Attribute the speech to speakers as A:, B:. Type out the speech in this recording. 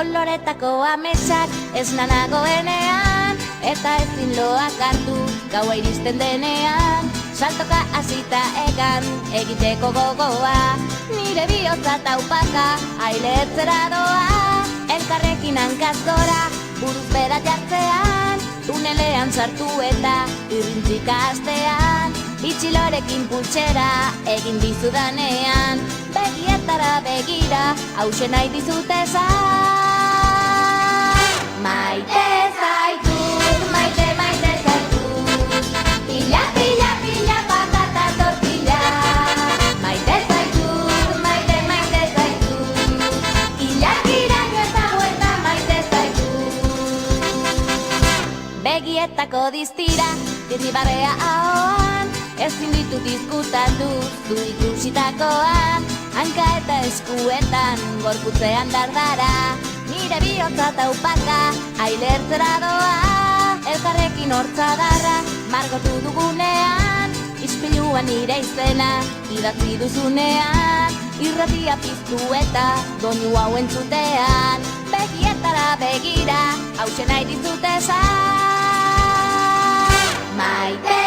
A: Koloretako ametsak ez nanagoenean, eta ezin loak hartu gaua iristen denean. Saltoka hasita egan egiteko gogoa, nire bihotza taupaka ailetzera doa. Elkarrekin hankaz gora buruz bera jartzean, tunelean sartu eta irrintzika hastean. Itxilorekin pultsera egin dizudanean, begietara begira hause nahi dizutezan. Maite zaitut, maite maite zaitut, pila, pila, pila, patata tortilla. Maite zaitut, maite maite zaitut, ilakiraino eta hueta maite zaitut. Begietako diztira, irribarrea ahoan, ezin ditut izkutatu zu ikusitakoan. Hanka eta eskuetan, gorputzean dardara, nire bihotza taupaka ailertzera doa. Elkarrekin hortzadarra margotu dugunean, ispiluan nire izena idatzi duzunean. Irratia piztu eta doinu hau entzutean, begietara begira hause nahi dizutezan. Maite